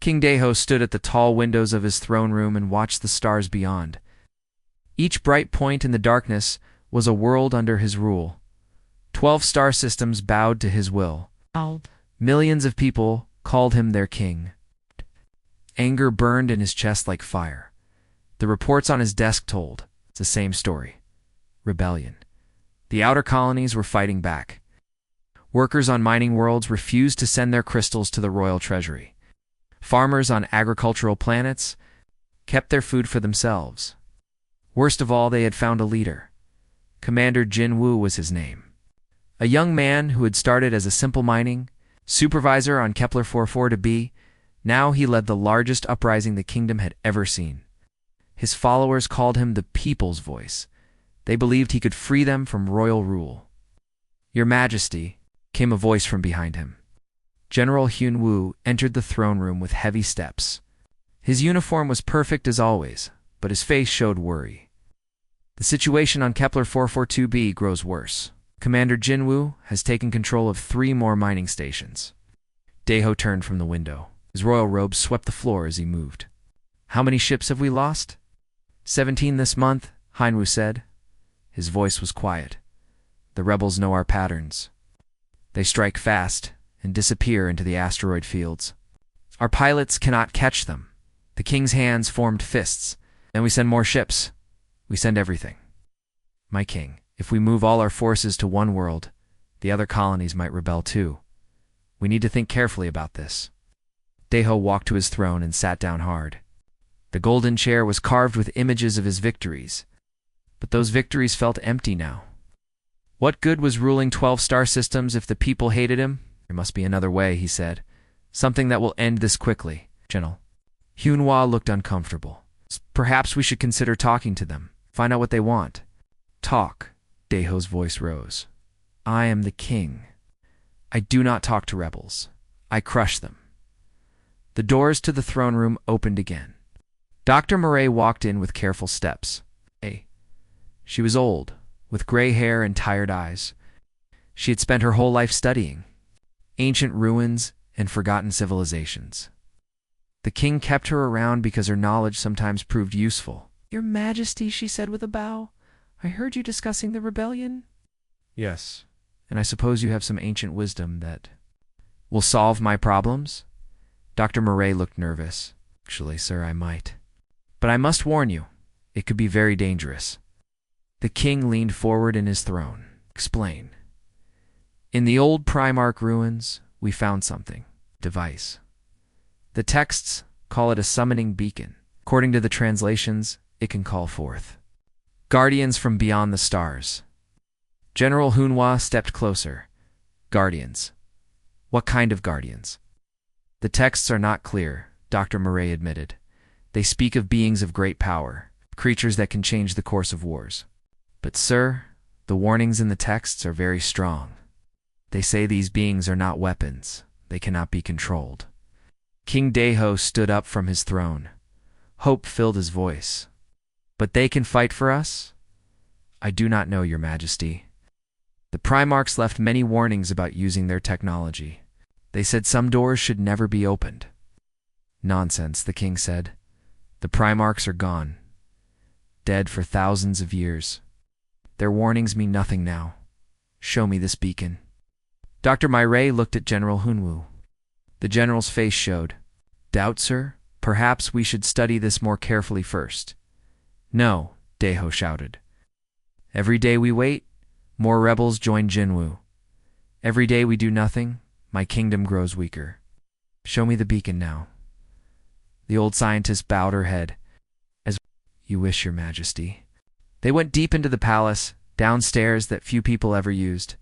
King Deho stood at the tall windows of his throne room and watched the stars beyond. Each bright point in the darkness was a world under his rule. 12 star systems bowed to his will. Millions of people called him their king. Anger burned in his chest like fire. The reports on his desk told the same story. Rebellion. The outer colonies were fighting back. Workers on mining worlds refused to send their crystals to the royal treasury. Farmers on agricultural planets kept their food for themselves. Worst of all, they had found a leader. Commander Jin Wu was his name. A young man who had started as a simple mining supervisor on Kepler 44b. Now he led the largest uprising the kingdom had ever seen. His followers called him the people's voice. They believed he could free them from royal rule. "Your Majesty," came a voice from behind him. General Hyun Woo entered the throne room with heavy steps. His uniform was perfect as always, but his face showed worry. "The situation on Kepler 442b grows worse. Commander Jinwoo has taken control of 3 more mining stations." Daeho turned from the window. His royal robes swept the floor as he moved. "How many ships have we lost?" 17 this month, Heinwu said. His voice was quiet. "The rebels know our patterns. They strike fast and disappear into the asteroid fields. Our pilots cannot catch them. The king's hands formed fists. Then we send more ships. We send everything. My king, if we move all our forces to one world, the other colonies might rebel too. We need to think carefully about this." Daeho walked to his throne and sat down hard. The golden chair was carved with images of his victories, but those victories felt empty now. What good was ruling 12 star systems if the people hated him? "There must be another way," he said. "Something that will end this quickly." General Hyunhwa looked uncomfortable. "Perhaps we should consider talking to them. Find out what they want." "Talk." Daeho's voice rose. "I am the king. I do not talk to rebels. I crush them." The doors to the throne room opened again. Dr. Murray walked in with careful steps. She was old, with gray hair and tired eyes. She had spent her whole life studying ancient ruins and forgotten civilizations. The king kept her around because her knowledge sometimes proved useful. "Your Majesty," she said with a bow, "I heard you discussing the rebellion." "Yes, and I suppose you have some ancient wisdom that will solve my problems?" Dr. Murray looked nervous. "Actually, sir, I might. But I must warn you, it could be very dangerous." The king leaned forward in his throne. "Explain." "In the old Primarch ruins, we found something. Device. The texts call it a summoning beacon. According to the translations, it can call forth guardians from beyond the stars." General Hunhwa stepped closer. "Guardians. What kind of guardians?" "The texts are not clear," Dr. Murray admitted. "They speak of beings of great power, creatures that can change the course of wars. But, sir, the warnings in the texts are very strong. They say these beings are not weapons. They cannot be controlled." King Daeho stood up from his throne. Hope filled his voice. "But they can fight for us?" "I do not know, Your Majesty. The Primarchs left many warnings about using their technology. They said some doors should never be opened." "Nonsense," the king said. "The Primarchs are gone. Dead for thousands of years. Their warnings mean nothing now. Show me this beacon." Dr. Murray looked at General Hunwoo. The general's face showed. "Doubt, sir? Perhaps we should study this more carefully first." "No," Daeho shouted. "Every day we wait, more rebels join Jinwoo. Every day we do nothing, my kingdom grows weaker. Show me the beacon now." The old scientist bowed her head. "As you wish, Your Majesty." They went deep into the palace, downstairs that few people ever used.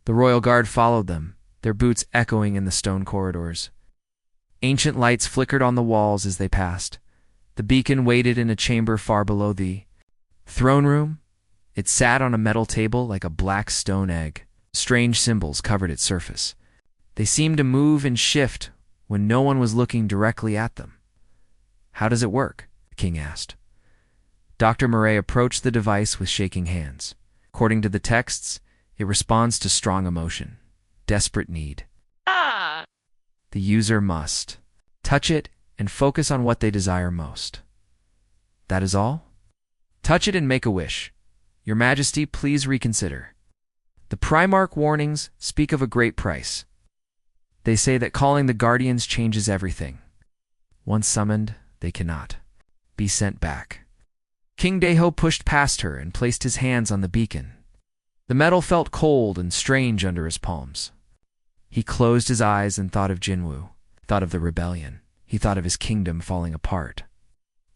The royal guard followed them, their boots echoing in the stone corridors. Ancient lights flickered on the walls as they passed. The beacon waited in a chamber far below the throne room. It sat on a metal table like a black stone egg. Strange symbols covered its surface. They seemed to move and shift when no one was looking directly at them. "How does it work?" the king asked. Dr. Murray approached the device with shaking hands. According to the texts, it responds to strong emotion, desperate need. The user must touch it, and focus on what they desire most. That is all? Touch it and make a wish. Your Majesty, please reconsider. The Primarch warnings speak of a great price. They say that calling the Guardians changes everything. Once summoned, they cannot be sent back. King Deho pushed past her and placed his hands on the beacon. The metal felt cold and strange under his palms. He closed his eyes and thought of Jinwu, thought of the rebellion. He thought of his kingdom falling apart.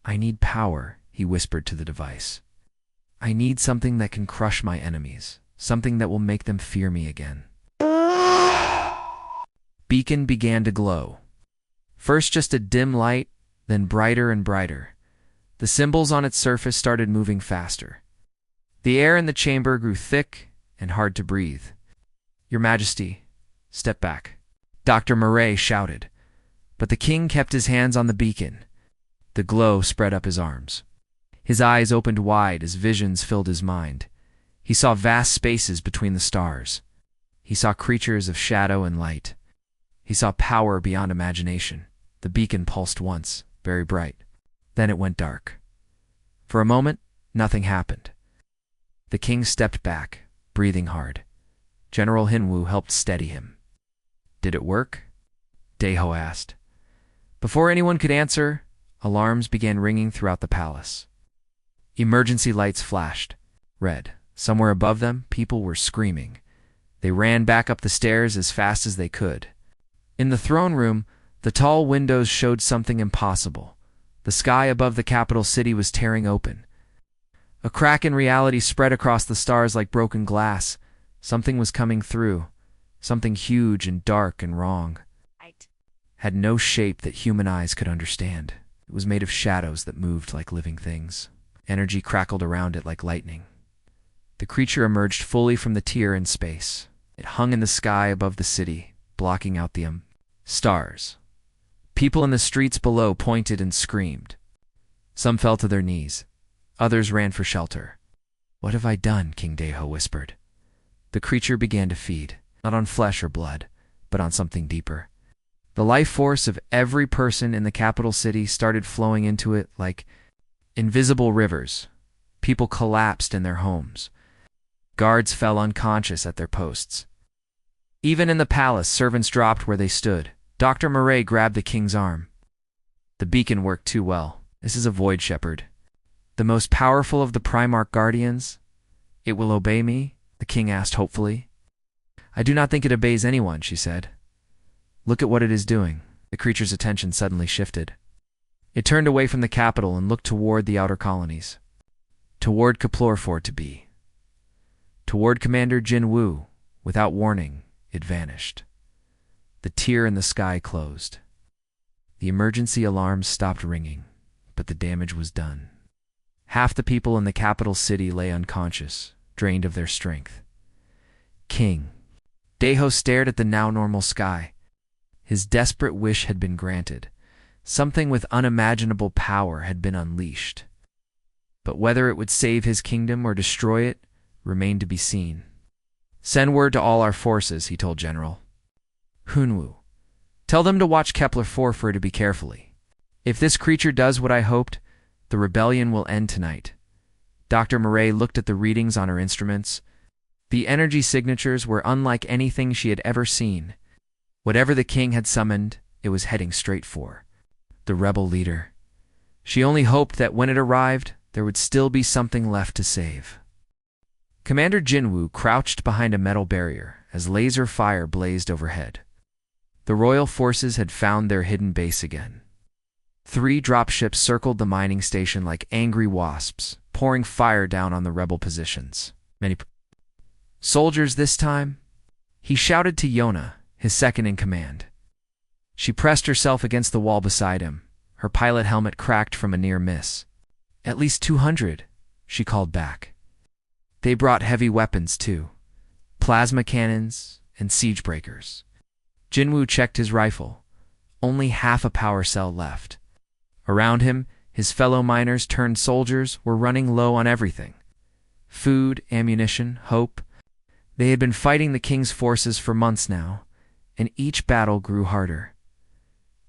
I need power, he whispered to the device. I need something that can crush my enemies, something that will make them fear me again. Beacon began to glow. First just a dim light, then brighter and brighter. The symbols on its surface started moving faster. The air in the chamber grew thick and hard to breathe. Your Majesty, step back, Dr. Murray shouted. But the king kept his hands on the beacon. The glow spread up his arms. His eyes opened wide as visions filled his mind. He saw vast spaces between the stars. He saw creatures of shadow and light. He saw power beyond imagination. The beacon pulsed once, very bright. Then it went dark. For a moment, nothing happened. The king stepped back, breathing hard. General Hinwu helped steady him. Did it work? Deho asked. Before anyone could answer, alarms began ringing throughout the palace. Emergency lights flashed. Red. Somewhere above them, people were screaming. They ran back up the stairs as fast as they could. In the throne room, the tall windows showed something impossible. The sky above the capital city was tearing open. A crack in reality spread across the stars like broken glass. Something was coming through. Something huge and dark and wrong. Had no shape that human eyes could understand. It was made of shadows that moved like living things. Energy crackled around it like lightning. The creature emerged fully from the tier in space. It hung in the sky above the city, blocking out the stars. People in the streets below pointed and screamed. Some fell to their knees. Others ran for shelter. What have I done? King Deho whispered. The creature began to feed, not on flesh or blood, but on something deeper. The life force of every person in the capital city started flowing into it like invisible rivers. People collapsed in their homes. Guards fell unconscious at their posts. Even in the palace, servants dropped where they stood. Dr. Murray grabbed the king's arm. The beacon worked too well. This is a void shepherd. The most powerful of the Primarch guardians. It will obey me? The king asked hopefully. I do not think it obeys anyone, she said. Look at what it is doing. The creature's attention suddenly shifted. It turned away from the capital and looked toward the outer colonies. Toward Kaplorfor to be. Toward Commander Jinwu. Without warning, it vanished. The tier in the sky closed. The emergency alarms stopped ringing, but the damage was done. Half the people in the capital city lay unconscious, drained of their strength. King. Deho stared at the now normal sky. His desperate wish had been granted. Something with unimaginable power had been unleashed. But whether it would save his kingdom or destroy it remained to be seen. Send word to all our forces, he told General Hunwu. Tell them to watch Kepler-4 to be carefully. If this creature does what I hoped, the rebellion will end tonight. Dr. Murray looked at the readings on her instruments. The energy signatures were unlike anything she had ever seen. Whatever the king had summoned, it was heading straight for the rebel leader. She only hoped that when it arrived, there would still be something left to save. Commander Jinwu crouched behind a metal barrier as laser fire blazed overhead. The royal forces had found their hidden base again. 3 dropships circled the mining station like angry wasps, pouring fire down on the rebel positions. Many soldiers this time? He shouted to Yona, his second in command. She pressed herself against the wall beside him. Her pilot helmet cracked from a near miss. At least 200, she called back. They brought heavy weapons too. Plasma cannons and siege breakers. Jinwu checked his rifle. Only half a power cell left. Around him, his fellow miners turned soldiers were running low on everything. Food, ammunition, hope. They had been fighting the king's forces for months now, and each battle grew harder.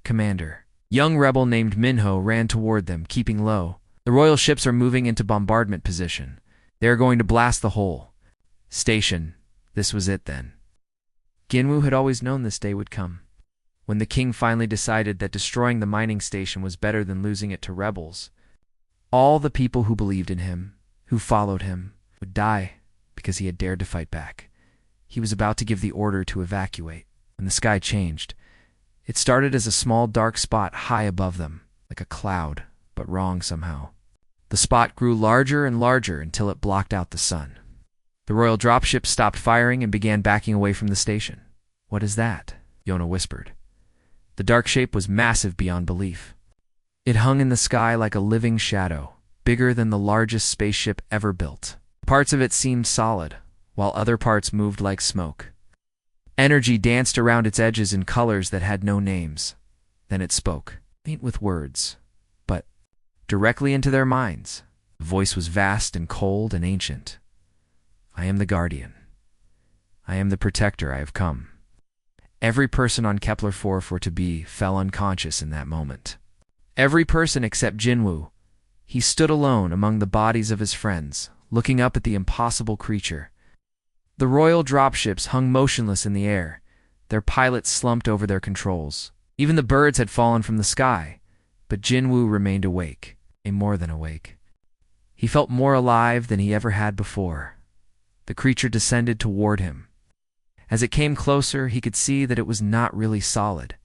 Commander, Young rebel named Minho ran toward them, keeping low. The royal ships are moving into bombardment position. They are going to blast the whole station. This was it then. Ginwu had always known this day would come. When the king finally decided that destroying the mining station was better than losing it to rebels, all the people who believed in him, who followed him, would die because he had dared to fight back. He was about to give the order to evacuate when the sky changed. It started as a small dark spot high above them, like a cloud, but wrong somehow. The spot grew larger and larger until it blocked out the sun. The royal dropship stopped firing and began backing away from the station. "What is that?" Yona whispered. The dark shape was massive beyond belief. It hung in the sky like a living shadow, bigger than the largest spaceship ever built. Parts of it seemed solid, while other parts moved like smoke. Energy danced around its edges in colors that had no names. Then it spoke, faint with words, but directly into their minds. The voice was vast and cold and ancient. "I am the guardian. I am the protector. I have come." Every person on Kepler 442b fell unconscious in that moment. Every person except Jinwoo. He stood alone among the bodies of his friends, looking up at the impossible creature. The royal dropships hung motionless in the air, their pilots slumped over their controls. Even the birds had fallen from the sky, but Jinwoo remained awake, more than awake. He felt more alive than he ever had before. The creature descended toward him. As it came closer, he could see that it was not really solid.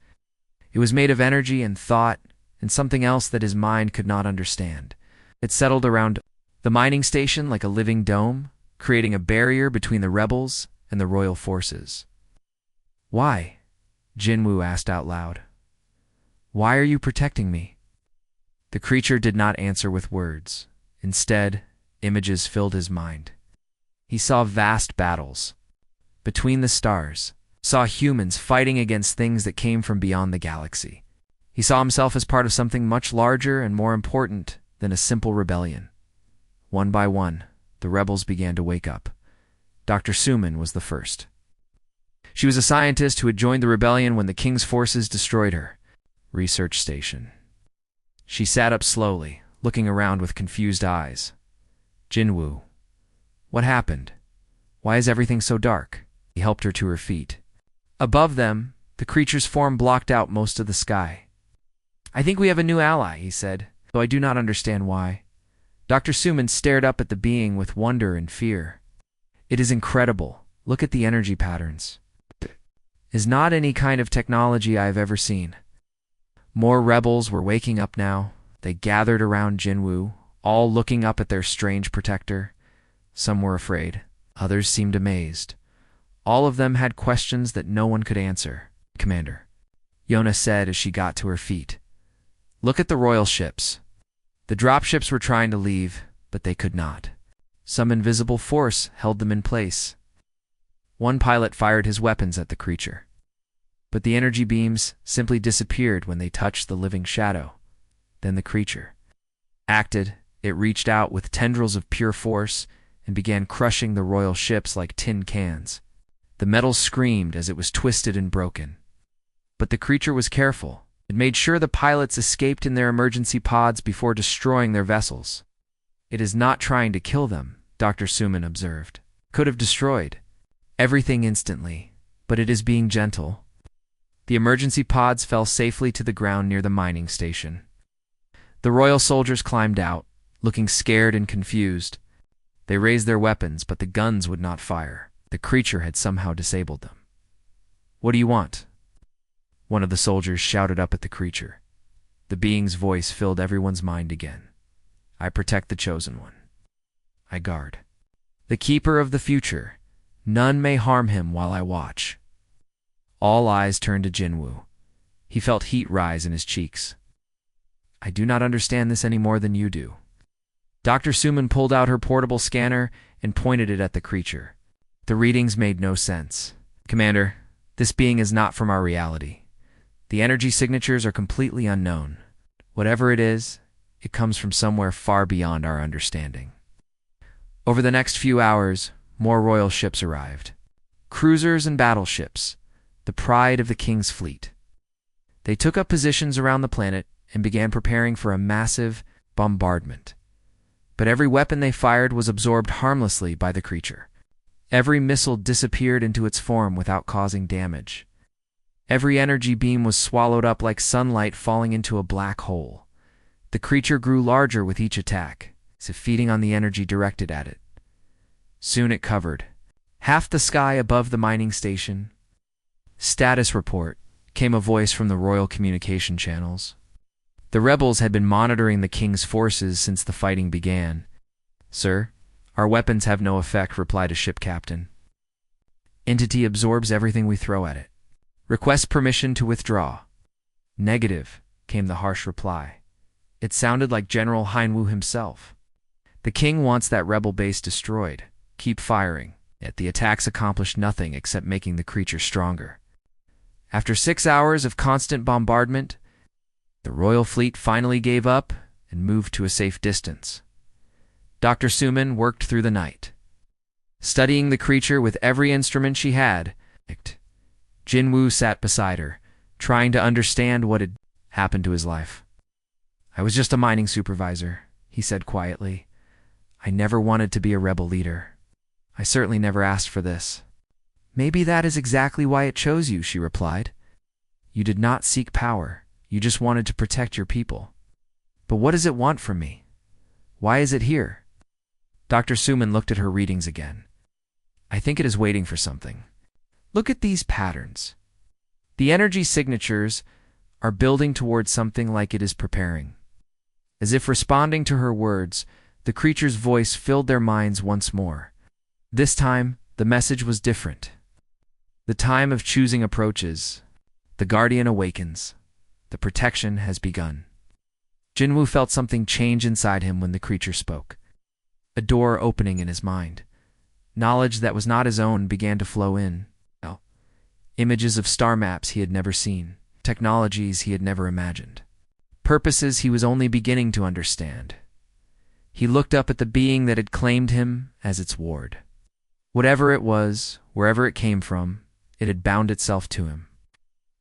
It was made of energy and thought, and something else that his mind could not understand. It settled around the mining station like a living dome, creating a barrier between the rebels and the royal forces. "Why?" Jinwoo asked out loud. "Why are you protecting me?" The creature did not answer with words. Instead, images filled his mind. He saw vast battles between the stars, saw humans fighting against things that came from beyond the galaxy. He saw himself as part of something much larger and more important than a simple rebellion. One by one, the rebels began to wake up. Dr. Suman was the first. She was a scientist who had joined the rebellion when the king's forces destroyed her research station. She sat up slowly, looking around with confused eyes. "Jinwoo, what happened? Why is everything so dark?" He helped her to her feet. Above them, the creature's form blocked out most of the sky. "I think we have a new ally," he said, though I do not understand why. Dr. Suman stared up at the being with wonder and fear. "It is incredible. Look at the energy patterns. It is not any kind of technology I have ever seen." More rebels were waking up now. They gathered around Jinwoo, all looking up at their strange protector. Some were afraid. Others seemed amazed. All of them had questions that no one could answer. "Commander," Yona said as she got to her feet, "look at the royal ships." The dropships were trying to leave, but they could not. Some invisible force held them in place. One pilot fired his weapons at the creature, but the energy beams simply disappeared when they touched the living shadow. Then the creature acted. It reached out with tendrils of pure force and began crushing the royal ships like tin cans. The metal screamed as it was twisted and broken. But the creature was careful. It made sure the pilots escaped in their emergency pods before destroying their vessels. "It is not trying to kill them," Dr. Suman observed. "Could have destroyed everything instantly, but it is being gentle." The emergency pods fell safely to the ground near the mining station. The royal soldiers climbed out, looking scared and confused. They raised their weapons, but the guns would not fire. The creature had somehow disabled them. "What do you want?" One of the soldiers shouted up at the creature. The being's voice filled everyone's mind again. "I protect the chosen one. I guard the keeper of the future. None may harm him while I watch." All eyes turned to Jinwoo. He felt heat rise in his cheeks. "I do not understand this any more than you do." Dr. Suman pulled out her portable scanner and pointed it at the creature. The readings made no sense. "Commander, this being is not from our reality. The energy signatures are completely unknown. Whatever it is, it comes from somewhere far beyond our understanding." Over the next few hours, more royal ships arrived. Cruisers and battleships, the pride of the king's fleet. They took up positions around the planet and began preparing for a massive bombardment. But every weapon they fired was absorbed harmlessly by the creature. Every missile disappeared into its form without causing damage. Every energy beam was swallowed up like sunlight falling into a black hole. The creature grew larger with each attack, as if feeding on the energy directed at it. Soon it covered half the sky above the mining station. "Status report," came a voice from the royal communication channels. The rebels had been monitoring the king's forces since the fighting began. "Sir, our weapons have no effect," replied a ship captain. "Entity absorbs everything we throw at it. Request permission to withdraw." "Negative," came the harsh reply. It sounded like General Heinwu himself. "The king wants that rebel base destroyed. Keep firing." Yet the attacks accomplished nothing except making the creature stronger. After 6 hours of constant bombardment, the royal fleet finally gave up and moved to a safe distance. Dr. Suman worked through the night, studying the creature with every instrument she had. Jinwoo sat beside her, trying to understand what had happened to his life. "I was just a mining supervisor," he said quietly. "I never wanted to be a rebel leader. I certainly never asked for this." "Maybe that is exactly why it chose you," she replied. "You did not seek power. You just wanted to protect your people. But what does it want from me? Why is it here?" Dr. Suman looked at her readings again. "I think it is waiting for something. Look at these patterns. The energy signatures are building towards something like it is preparing." As if responding to her words, the creature's voice filled their minds once more. This time, the message was different. "The time of choosing approaches. The guardian awakens. The protection has begun." Jinwoo felt something change inside him when the creature spoke. A door opening in his mind. Knowledge that was not his own began to flow in. Images of star maps he had never seen. Technologies he had never imagined. Purposes he was only beginning to understand. He looked up at the being that had claimed him as its ward. Whatever it was, wherever it came from, it had bound itself to him.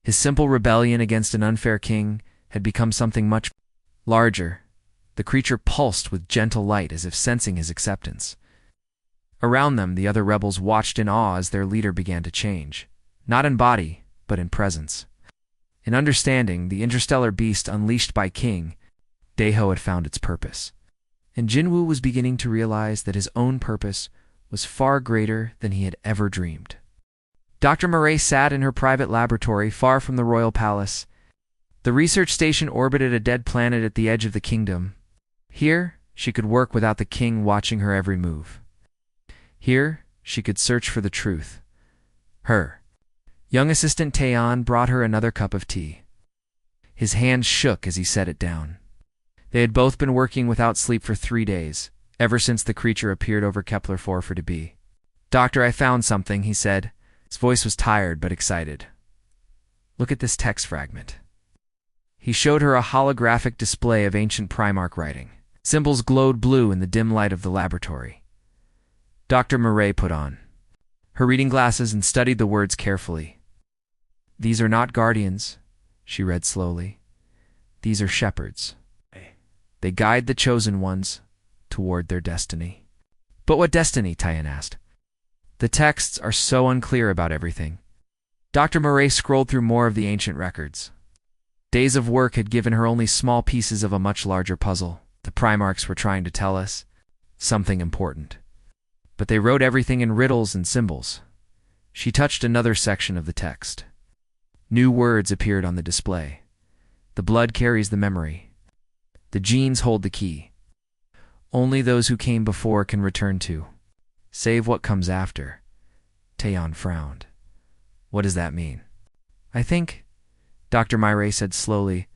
His simple rebellion against an unfair king had become something much larger. The creature pulsed with gentle light as if sensing his acceptance. Around them, the other rebels watched in awe as their leader began to change, not in body, but in presence. In understanding, the interstellar beast unleashed by King Daeho had found its purpose. And Jinwoo was beginning to realize that his own purpose was far greater than he had ever dreamed. Dr. Murray sat in her private laboratory far from the royal palace. The research station orbited a dead planet at the edge of the kingdom. Here, she could work without the king watching her every move. Here, she could search for the truth. Her young assistant Taeyeon brought her another cup of tea. His hands shook as he set it down. They had both been working without sleep for 3 days, ever since the creature appeared over Kepler 4 for to be. "Doctor, I found something," he said. His voice was tired but excited. "Look at this text fragment." He showed her a holographic display of ancient Primarch writing. Symbols glowed blue in the dim light of the laboratory. Dr. Murray put on her reading glasses and studied the words carefully. "These are not guardians," she read slowly. "These are shepherds. They guide the chosen ones toward their destiny." "But what destiny?" Taeyeon asked. "The texts are so unclear about everything." Dr. Murray scrolled through more of the ancient records. Days of work had given her only small pieces of a much larger puzzle. The Primarchs were trying to tell us something important. But they wrote everything in riddles and symbols. She touched another section of the text. New words appeared on the display. "The blood carries the memory. The genes hold the key. Only those who came before can return to. Save what comes after." Taeyeon frowned. "What does that mean?" "I think," Dr. Murray said slowly,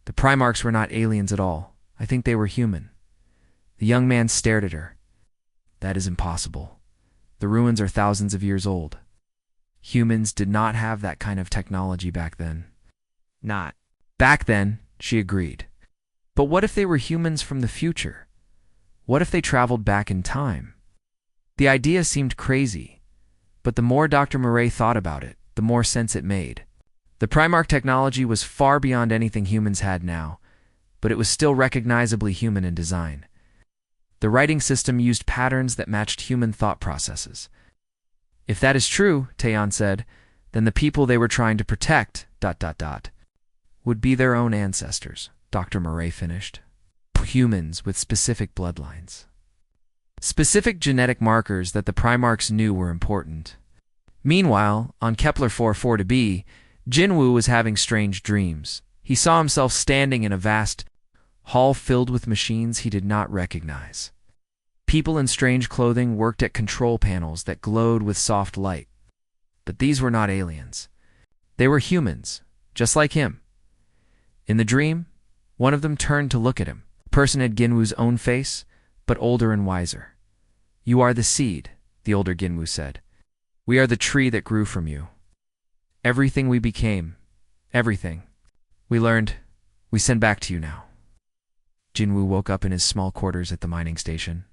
"the Primarchs were not aliens at all. I think they were human." The young man stared at her. "That is impossible. The ruins are thousands of years old. Humans did not have that kind of technology back then." "Not back then," she agreed. "But what if they were humans from the future? What if they traveled back in time?" The idea seemed crazy, but the more Dr. Murray thought about it, the more sense it made. The Primarch technology was far beyond anything humans had now, but it was still recognizably human in design. The writing system used patterns that matched human thought processes. If that is true, Taeyeon said, then the people they were trying to protect, would be their own ancestors, Dr. Murray finished. Humans with specific bloodlines. Specific genetic markers that the Primarchs knew were important. Meanwhile, on Kepler 442b, Jinwoo was having strange dreams. He saw himself standing in a vast hall filled with machines he did not recognize. People in strange clothing worked at control panels that glowed with soft light. But these were not aliens. They were humans, just like him. In the dream, one of them turned to look at him. The person had Ginwoo's own face, but older and wiser. "You are the seed," the older Ginwoo said. "We are the tree that grew from you. Everything we became, everything we learned, we send back to you now." Jinwoo woke up in his small quarters at the mining station.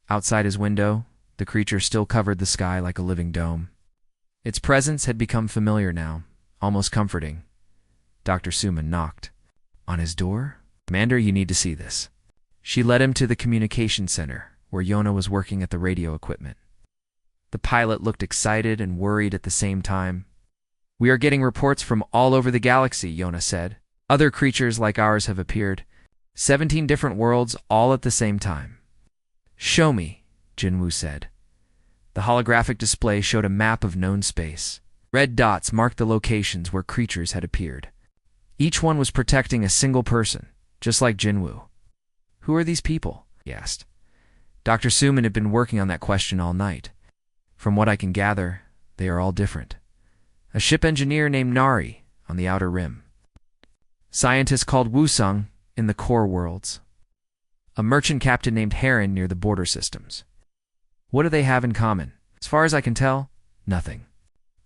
Outside his window, the creature still covered the sky like a living dome. Its presence had become familiar now, almost comforting. Dr. Suman knocked. On his door? "Commander, you need to see this." She led him to the communication center, where Yona was working at the radio equipment. The pilot looked excited and worried at the same time. "We are getting reports from all over the galaxy," Yona said. "Other creatures like ours have appeared. 17 different worlds all at the same time." "Show me," Jinwoo said. The holographic display showed a map of known space. Red dots marked the locations where creatures had appeared. Each one was protecting a single person, just like Jinwoo. "Who are these people?" he asked. Dr. Suman had been working on that question all night. "From what I can gather, they are all different. A ship engineer named Nari on the outer rim. Scientists called Wusung in the core worlds. A merchant captain named Heron near the border systems. What do they have in common? As far as I can tell, nothing.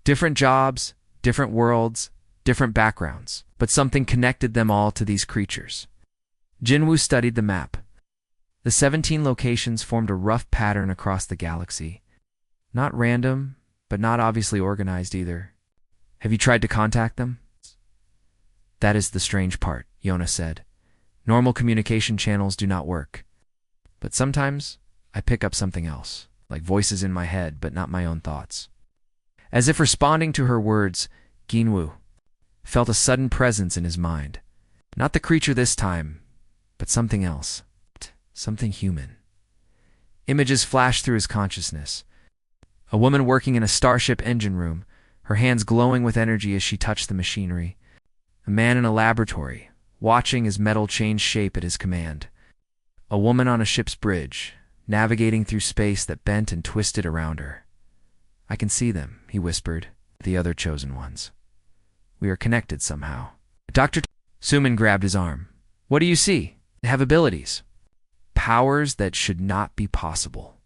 Different jobs, different worlds, different backgrounds, but something connected them all to these creatures." Jinwoo studied the map. The 17 locations formed a rough pattern across the galaxy. Not random, but not obviously organized either. "Have you tried to contact them?" "That is the strange part," Yona said. "Normal communication channels do not work. But sometimes I pick up something else, like voices in my head, but not my own thoughts." As if responding to her words, Ginwoo felt a sudden presence in his mind. Not the creature this time, but something else. Something human. Images flashed through his consciousness. A woman working in a starship engine room, her hands glowing with energy as she touched the machinery. A man in a laboratory, watching as metal changed shape at his command. A woman on a ship's bridge, navigating through space that bent and twisted around her. "I can see them," he whispered, "the other chosen ones. We are connected somehow." Dr. Suman grabbed his arm. "What do you see? They have abilities. Powers that should not be possible.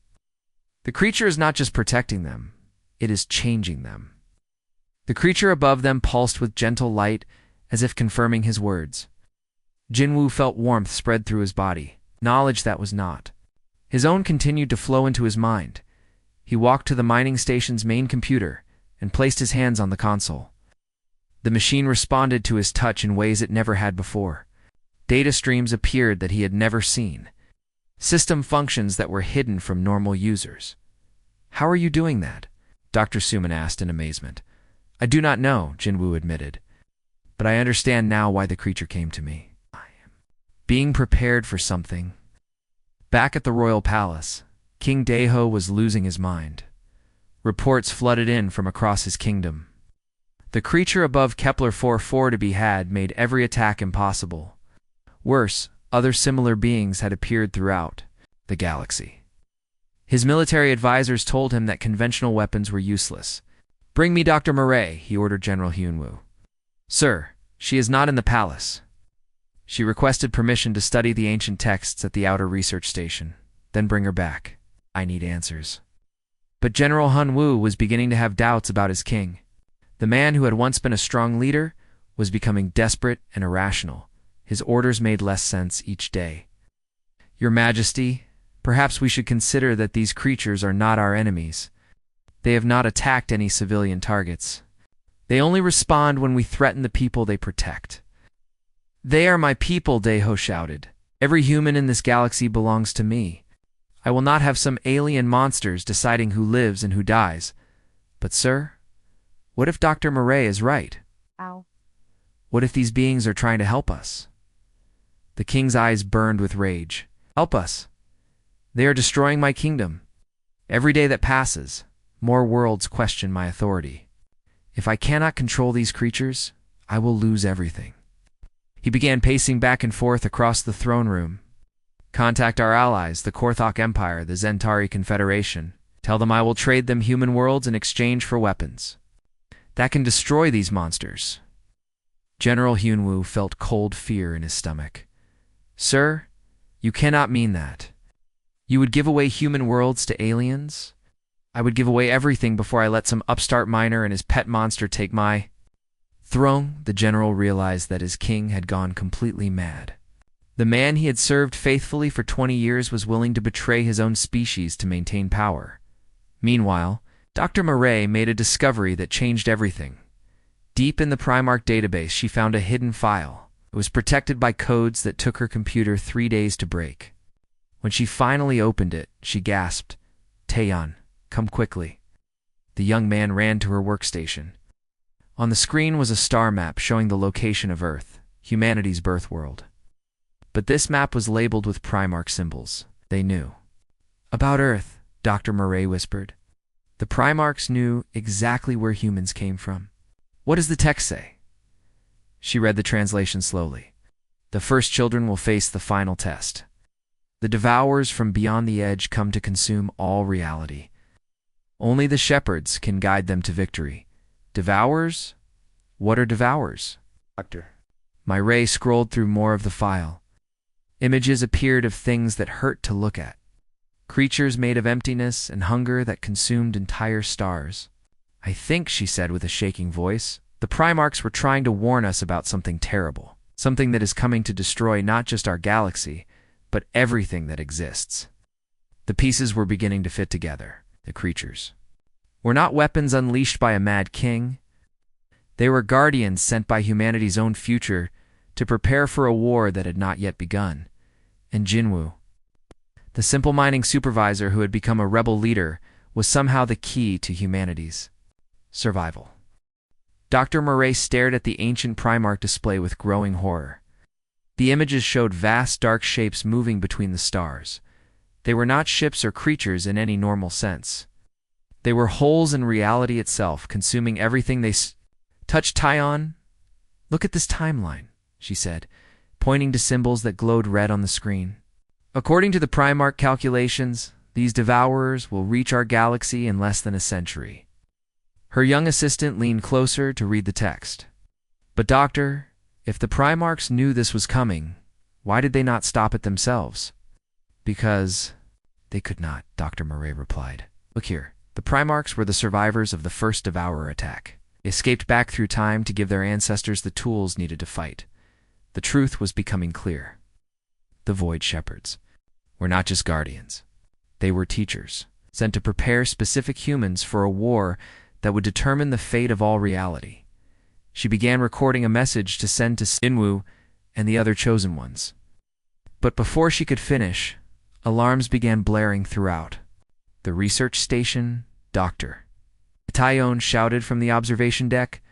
The creature is not just protecting them, it is changing them." The creature above them pulsed with gentle light, as if confirming his words. Jinwoo felt warmth spread through his body, knowledge that was not. His own continued to flow into his mind. He walked to the mining station's main computer and placed his hands on the console. The machine responded to his touch in ways it never had before. Data streams appeared that he had never seen. System functions that were hidden from normal users. "How are you doing that?" Dr. Suman asked in amazement. "I do not know," Jinwoo admitted. "But I understand now why the creature came to me. I am being prepared for something." Back at the royal palace, King Daeho was losing his mind. Reports flooded in from across his kingdom. The creature above Kepler 44 to be had made every attack impossible. Worse, other similar beings had appeared throughout the galaxy. His military advisors told him that conventional weapons were useless. "Bring me Dr. Murray," he ordered General Hyunwoo. "Sir, she is not in the palace." She requested permission to study the ancient texts at the outer research station. "Then bring her back. I need answers." But General Hyunwoo was beginning to have doubts about his king. The man who had once been a strong leader was becoming desperate and irrational. His orders made less sense each day. "Your Majesty, perhaps we should consider that these creatures are not our enemies. They have not attacked any civilian targets. They only respond when we threaten the people they protect. They are my people, Deho shouted. Every human in this galaxy belongs to me. I will not have some alien monsters deciding who lives and who dies. But sir, what if Dr. Murray is right? Ow. What if these beings are trying to help us? The king's eyes burned with rage. Help us. They are destroying my kingdom. Every day that passes, more worlds question my authority. If I cannot control these creatures, I will lose everything. He began pacing back and forth across the throne room. Contact our allies, the Korthok Empire, the Zentari Confederation. Tell them I will trade them human worlds in exchange for weapons that can destroy these monsters. General Hyunwoo felt cold fear in his stomach. Sir, you cannot mean that. You would give away human worlds to aliens? I would give away everything before I let some upstart miner and his pet monster take my throne. The general realized that his king had gone completely mad. The man he had served faithfully for 20 years was willing to betray his own species to maintain power. Meanwhile, Dr. Murray made a discovery that changed everything. Deep in the Primarch database, she found a hidden file. It was protected by codes that took her computer 3 days to break. When she finally opened it, she gasped, Taeyeon, come quickly. The young man ran to her workstation. On the screen was a star map showing the location of Earth, humanity's birth world. But this map was labeled with Primarch symbols. They knew. About Earth, Dr. Murray whispered. The Primarchs knew exactly where humans came from. What does the text say? She read the translation slowly. The first children will face the final test. The devourers from beyond the edge come to consume all reality. Only the shepherds can guide them to victory. Devourers? What are devourers? Doctor. My ray scrolled through more of the file. Images appeared of things that hurt to look at. Creatures made of emptiness and hunger that consumed entire stars. I think, she said with a shaking voice, the Primarchs were trying to warn us about something terrible. Something that is coming to destroy not just our galaxy, but everything that exists. The pieces were beginning to fit together. The creatures were not weapons unleashed by a mad king. They were guardians sent by humanity's own future to prepare for a war that had not yet begun. And Jinwoo, the simple mining supervisor who had become a rebel leader, was somehow the key to humanity's survival. Dr. Murray stared at the ancient Primarch display with growing horror. The images showed vast dark shapes moving between the stars. They were not ships or creatures in any normal sense. They were holes in reality itself, consuming everything they touched. Taeyeon, look at this timeline, she said, pointing to symbols that glowed red on the screen. According to the Primarch calculations, these devourers will reach our galaxy in less than a century. Her young assistant leaned closer to read the text. But doctor, if the Primarchs knew this was coming, why did they not stop it themselves? Because they could not, Dr. Murray replied. Look here, the Primarchs were the survivors of the first Devourer attack. They escaped back through time to give their ancestors the tools needed to fight. The truth was becoming clear. The Void Shepherds were not just guardians. They were teachers, sent to prepare specific humans for a war that would determine the fate of all reality. She began recording a message to send to Jinwoo and the other chosen ones. But before she could finish, alarms began blaring throughout. The research station, Doctor. Taeyeon shouted from the observation deck,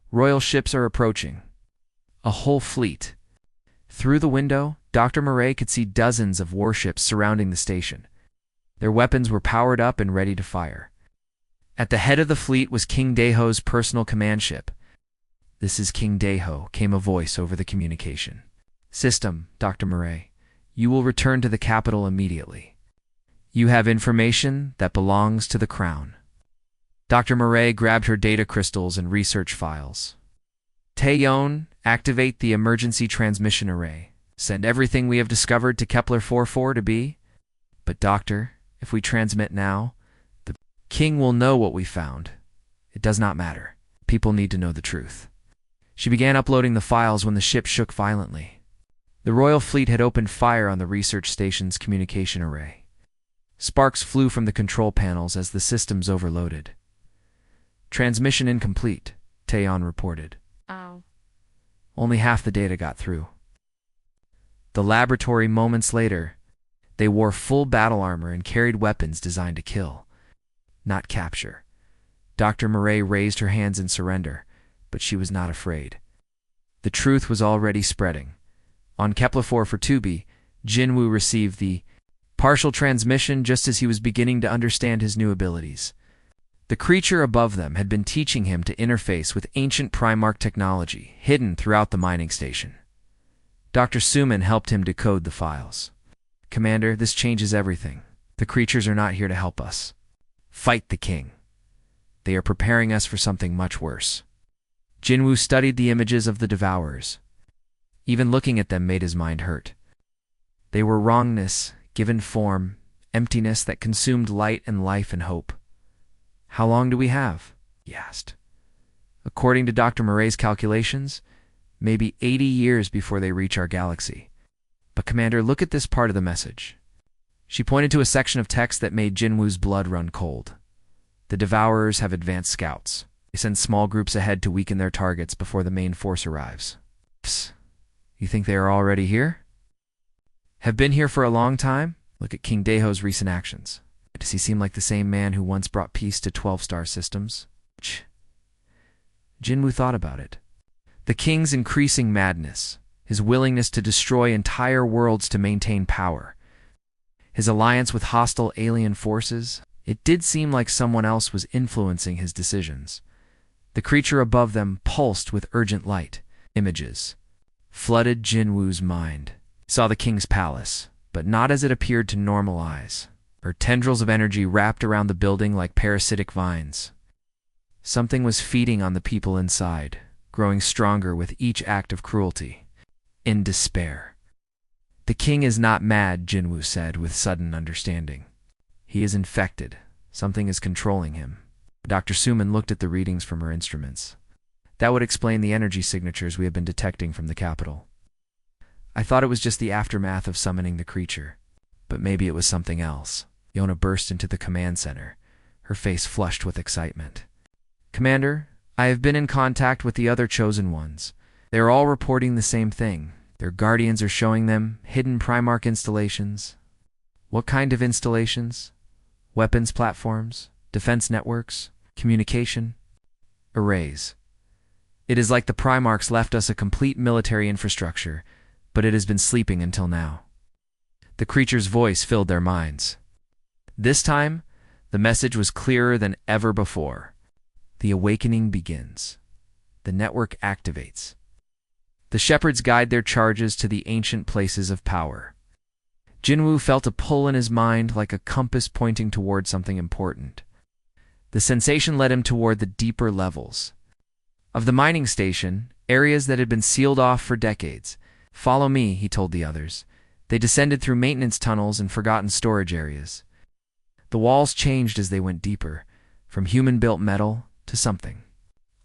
royal ships are approaching. A whole fleet. Through the window, Dr. Murray could see dozens of warships surrounding the station. Their weapons were powered up and ready to fire. At the head of the fleet was King Daeho's personal command ship. This is King Daeho, came a voice over the communication. System, Dr. Murray. You will return to the capital immediately. You have information that belongs to the crown. Dr. Murray grabbed her data crystals and research files. Taeyeon, activate the emergency transmission array. Send everything we have discovered to Kepler 44 to be. But doctor, if we transmit now, the king will know what we found. It does not matter. People need to know the truth. She began uploading the files when the ship shook violently. The royal fleet had opened fire on the research station's communication array. Sparks flew from the control panels as the systems overloaded. Transmission incomplete. Taeyeon reported. Oh. Only half the data got through. The laboratory moments later, they wore full battle armor and carried weapons designed to kill, not capture. Dr. Murray raised her hands in surrender, but she was not afraid. The truth was already spreading. On Kepler-4 for Tubi, Jinwoo received the partial transmission just as he was beginning to understand his new abilities. The creature above them had been teaching him to interface with ancient Primarch technology hidden throughout the mining station. Dr. Suman helped him decode the files. Commander, this changes everything. The creatures are not here to help us. Fight the king. They are preparing us for something much worse. Jinwoo studied the images of the Devourers. Even looking at them made his mind hurt. They were wrongness, given form, emptiness that consumed light and life and hope. How long do we have? He asked. According to Dr. Murray's calculations, maybe 80 years before they reach our galaxy. But Commander, look at this part of the message. She pointed to a section of text that made Jinwoo's blood run cold. The Devourers have advanced scouts. They send small groups ahead to weaken their targets before the main force arrives. Psst. You think they are already here? Have been here for a long time? Look at King Daeho's recent actions. Does he seem like the same man who once brought peace to 12-star systems? Jinwoo thought about it. The king's increasing madness, his willingness to destroy entire worlds to maintain power, his alliance with hostile alien forces, it did seem like someone else was influencing his decisions. The creature above them pulsed with urgent light. Images flooded Jinwoo's mind. He saw the king's palace, but not as it appeared to normal eyes. Her tendrils of energy wrapped around the building like parasitic vines. Something was feeding on the people inside, growing stronger with each act of cruelty. In despair. The king is not mad, Jinwoo said with sudden understanding. He is infected. Something is controlling him. Dr. Suman looked at the readings from her instruments. That would explain the energy signatures we have been detecting from the capital. I thought it was just the aftermath of summoning the creature, but maybe it was something else. Yona burst into the command center, her face flushed with excitement. Commander, I have been in contact with the other Chosen Ones. They are all reporting the same thing. Their guardians are showing them hidden Primarch installations. What kind of installations? Weapons platforms, defense networks, communication, arrays. It is like the Primarchs left us a complete military infrastructure, but it has been sleeping until now. The creature's voice filled their minds. This time, the message was clearer than ever before. The awakening begins. The network activates. The shepherds guide their charges to the ancient places of power. Jinwoo felt a pull in his mind like a compass pointing toward something important. The sensation led him toward the deeper levels of the mining station, areas that had been sealed off for decades. Follow me, he told the others. They descended through maintenance tunnels and forgotten storage areas. The walls changed as they went deeper, from human-built metal to something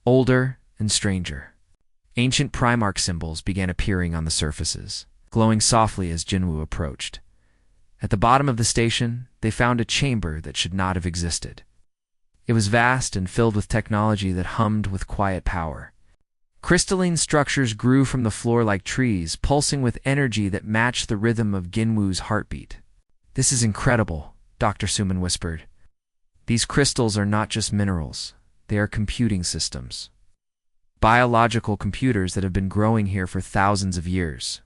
older and stranger. Ancient Primarch symbols began appearing on the surfaces, glowing softly as Jinwoo approached. At the bottom of the station, they found a chamber that should not have existed. It was vast and filled with technology that hummed with quiet power. Crystalline structures grew from the floor like trees, pulsing with energy that matched the rhythm of Jinwoo's heartbeat. This is incredible, Dr. Suman whispered. These crystals are not just minerals. They are computing systems. Biological computers that have been growing here for thousands of years.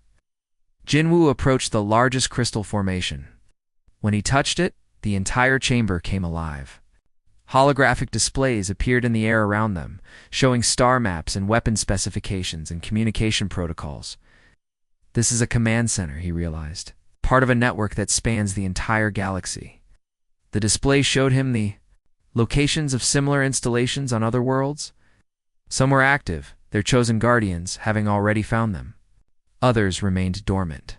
Jinwoo approached the largest crystal formation. When he touched it, the entire chamber came alive. Holographic displays appeared in the air around them, showing star maps and weapon specifications and communication protocols. This is a command center, he realized, part of a network that spans the entire galaxy. The display showed him the locations of similar installations on other worlds. Some were active, their chosen guardians having already found them. Others remained dormant,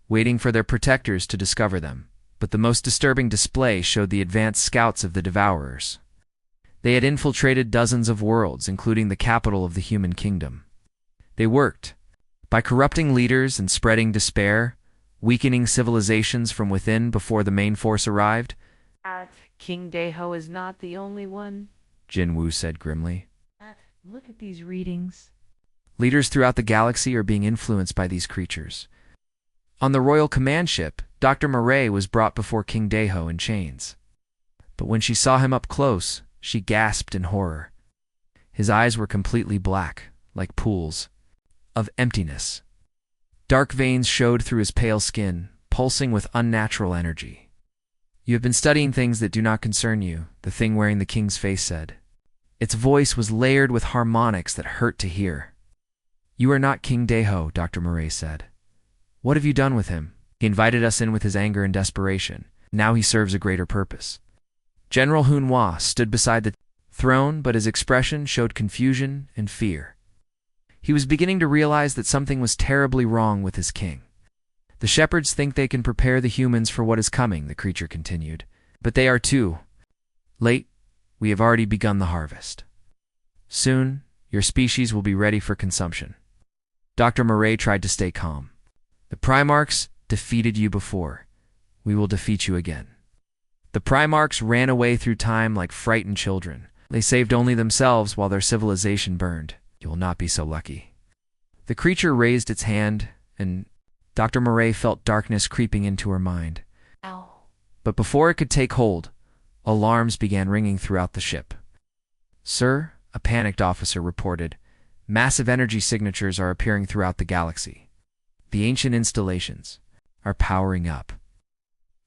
waiting for their protectors to discover them. But the most disturbing display showed the advanced scouts of the Devourers. They had infiltrated dozens of worlds, including the capital of the human kingdom. They worked by corrupting leaders and spreading despair, weakening civilizations from within before the main force arrived. King Daeho is not the only one, Jinwoo said grimly. Look at these readings. Leaders throughout the galaxy are being influenced by these creatures. On the royal command ship, Dr. Murray was brought before King Deho in chains. But when she saw him up close, she gasped in horror. His eyes were completely black, like pools of emptiness. Dark veins showed through his pale skin, pulsing with unnatural energy. "You have been studying things that do not concern you," the thing wearing the king's face said. Its voice was layered with harmonics that hurt to hear. "You are not King Deho," Dr. Murray said. "What have you done with him? He invited us in with his anger and desperation. Now he serves a greater purpose." General Hunhua stood beside the throne, but his expression showed confusion and fear. He was beginning to realize that something was terribly wrong with his king. "The shepherds think they can prepare the humans for what is coming," the creature continued. "But they are too late. We have already begun the harvest. Soon, your species will be ready for consumption." Dr. Murray tried to stay calm. "The Primarchs defeated you before. We will defeat you again." The Primarchs ran away through time like frightened children. They saved only themselves while their civilization burned. You will not be so lucky. The creature raised its hand, and Dr. Murray felt darkness creeping into her mind. Ow. But before it could take hold, alarms began ringing throughout the ship. "Sir," a panicked officer reported, "massive energy signatures are appearing throughout the galaxy. The ancient installations are powering up."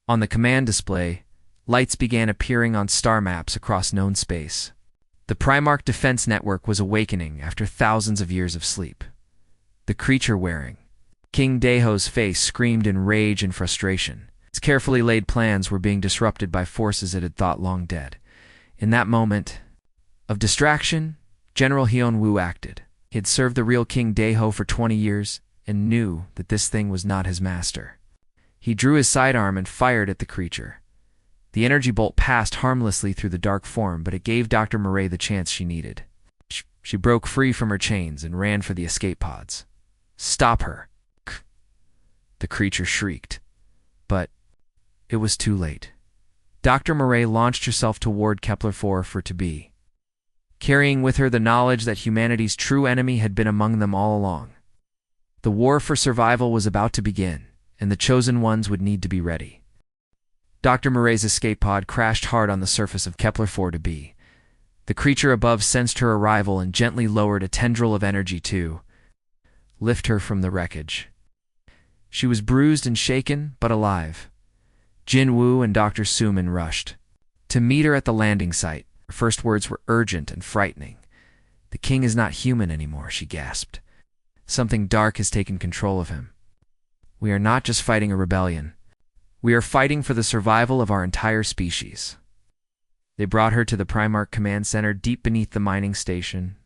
On the command display, lights began appearing on star maps across known space. The Primarch Defense Network was awakening after thousands of years of sleep. The creature wearing King Deho's face screamed in rage and frustration. Its carefully laid plans were being disrupted by forces it had thought long dead. In that moment of distraction, General Hyun Woo acted. He had served the real King Deho for 20 years and knew that this thing was not his master. He drew his sidearm and fired at the creature. The energy bolt passed harmlessly through the dark form, but it gave Dr. Murray the chance she needed. She broke free from her chains and ran for the escape pods. "Stop her!" the creature shrieked. But it was too late. Dr. Murray launched herself toward Kepler-4 for to be, carrying with her the knowledge that humanity's true enemy had been among them all along. The war for survival was about to begin, and the chosen ones would need to be ready. Dr. Murray's escape pod crashed hard on the surface of Kepler-4 to be. The creature above sensed her arrival and gently lowered a tendril of energy to lift her from the wreckage. She was bruised and shaken, but alive. Jin Woo and Dr. Suman rushed to meet her at the landing site. Her first words were urgent and frightening. "The king is not human anymore," she gasped. "Something dark has taken control of him. We are not just fighting a rebellion. We are fighting for the survival of our entire species." They brought her to the Primarch Command Center deep beneath the mining station.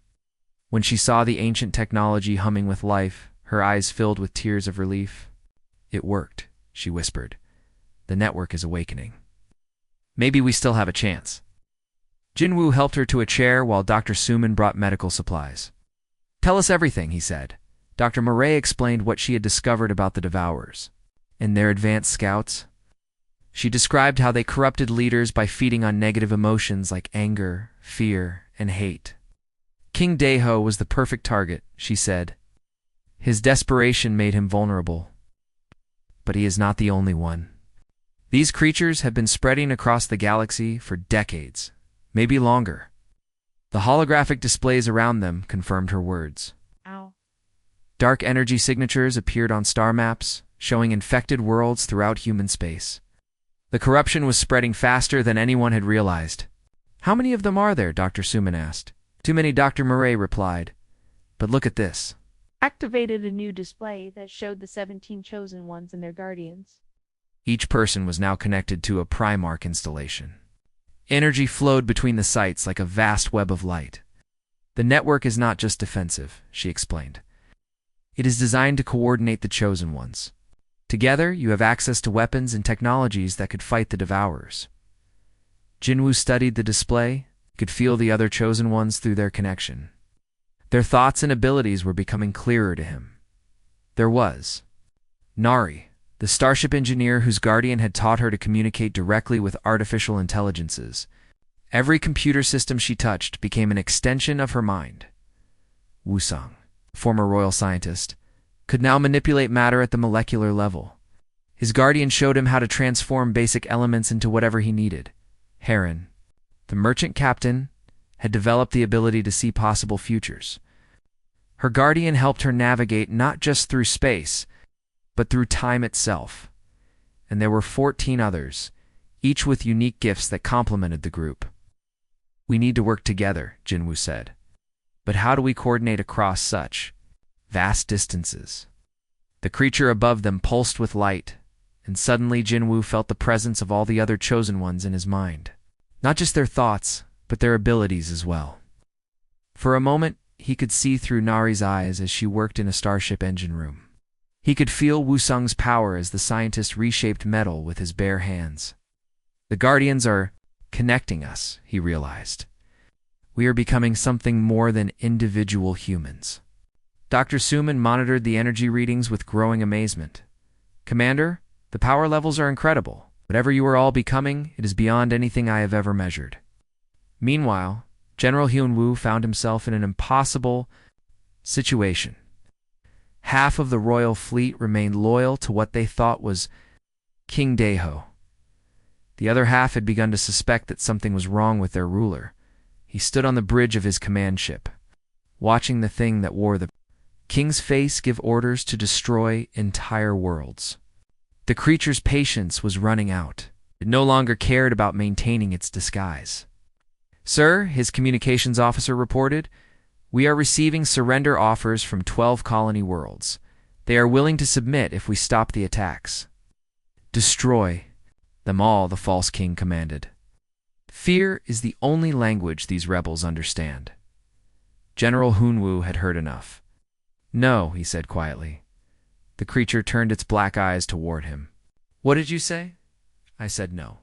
When she saw the ancient technology humming with life, her eyes filled with tears of relief. "It worked," she whispered. "The network is awakening. Maybe we still have a chance." Jinwoo helped her to a chair while Dr. Suman brought medical supplies. "Tell us everything," he said. Dr. Murray explained what she had discovered about the Devourers and their advanced scouts. She described how they corrupted leaders by feeding on negative emotions like anger, fear, and hate. "King Deho was the perfect target," she said. "His desperation made him vulnerable. But he is not the only one. These creatures have been spreading across the galaxy for decades, maybe longer." The holographic displays around them confirmed her words. Ow. Dark energy signatures appeared on star maps, showing infected worlds throughout human space. The corruption was spreading faster than anyone had realized. "How many of them are there?" Dr. Suman asked. "Too many," Dr. Murray replied. "But look at this." Activated a new display that showed the 17 chosen ones and their guardians. Each person was now connected to a Primarch installation. Energy flowed between the sites like a vast web of light. "The network is not just defensive," she explained. "It is designed to coordinate the chosen ones. Together, you have access to weapons and technologies that could fight the Devourers." Jinwoo studied the display, could feel the other chosen ones through their connection. Their thoughts and abilities were becoming clearer to him. There was Nari, the starship engineer whose guardian had taught her to communicate directly with artificial intelligences. Every computer system she touched became an extension of her mind. Wusong, former royal scientist, could now manipulate matter at the molecular level. His guardian showed him how to transform basic elements into whatever he needed. Heron, the merchant captain, had developed the ability to see possible futures. Her guardian helped her navigate not just through space, but through time itself. And there were 14 others, each with unique gifts that complemented the group. "We need to work together," Jinwoo said. "But how do we coordinate across such vast distances?" The creature above them pulsed with light, and suddenly Jinwoo felt the presence of all the other chosen ones in his mind. Not just their thoughts, but their abilities as well. For a moment, he could see through Nari's eyes as she worked in a starship engine room. He could feel Wusong's power as the scientist reshaped metal with his bare hands. "The Guardians are connecting us," he realized. "We are becoming something more than individual humans." Dr. Suman monitored the energy readings with growing amazement. "Commander, the power levels are incredible. Whatever you are all becoming, it is beyond anything I have ever measured." Meanwhile, General Hyun-woo found himself in an impossible situation. Half of the royal fleet remained loyal to what they thought was King Daeho. The other half had begun to suspect that something was wrong with their ruler. He stood on the bridge of his command ship, watching the thing that wore the king's face give orders to destroy entire worlds. The creature's patience was running out. It no longer cared about maintaining its disguise. "Sir," his communications officer reported, "we are receiving surrender offers from 12 colony worlds. They are willing to submit if we stop the attacks." "Destroy them all," the false king commanded. "Fear is the only language these rebels understand." General Hyun-woo had heard enough. "No," he said quietly. The creature turned its black eyes toward him. "What did you say?" "I said no.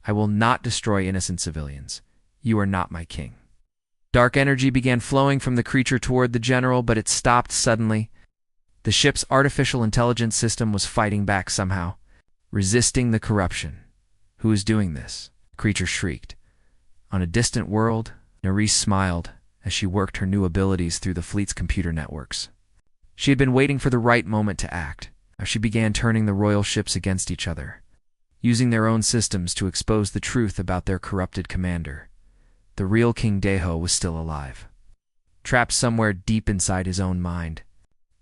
I will not destroy innocent civilians. You are not my king." Dark energy began flowing from the creature toward the general, but it stopped suddenly. The ship's artificial intelligence system was fighting back somehow, resisting the corruption. "Who is doing this?" the creature shrieked. On a distant world, Nerys smiled as she worked her new abilities through the fleet's computer networks. She had been waiting for the right moment to act. Now she began turning the royal ships against each other, using their own systems to expose the truth about their corrupted commander. The real King Daeho was still alive, trapped somewhere deep inside his own mind.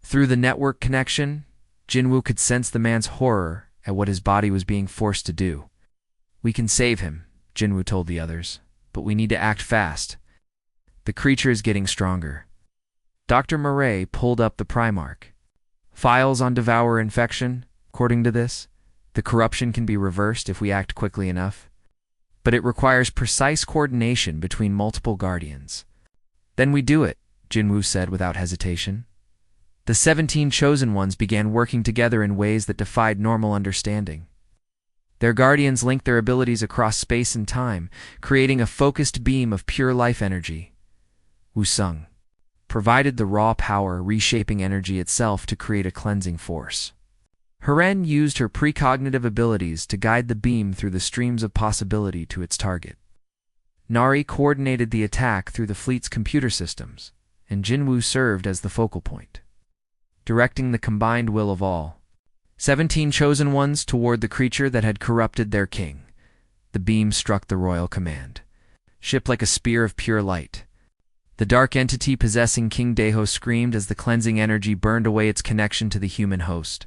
Through the network connection, Jinwoo could sense the man's horror at what his body was being forced to do. "We can save him," Jinwoo told the others, "but we need to act fast. The creature is getting stronger." Dr. Murray pulled up the Primark. "Files on Devour infection. According to this, the corruption can be reversed if we act quickly enough. But it requires precise coordination between multiple guardians." "Then we do it," Jinwoo said without hesitation. The 17 chosen ones began working together in ways that defied normal understanding. Their guardians linked their abilities across space and time, creating a focused beam of pure life energy. Wusong provided the raw power, reshaping energy itself to create a cleansing force. Heren used her precognitive abilities to guide the beam through the streams of possibility to its target. Nari coordinated the attack through the fleet's computer systems, and Jinwoo served as the focal point, directing the combined will of all 17 chosen ones toward the creature that had corrupted their king. The beam struck the royal command ship like a spear of pure light. The dark entity possessing King Daeho screamed as the cleansing energy burned away its connection to the human host.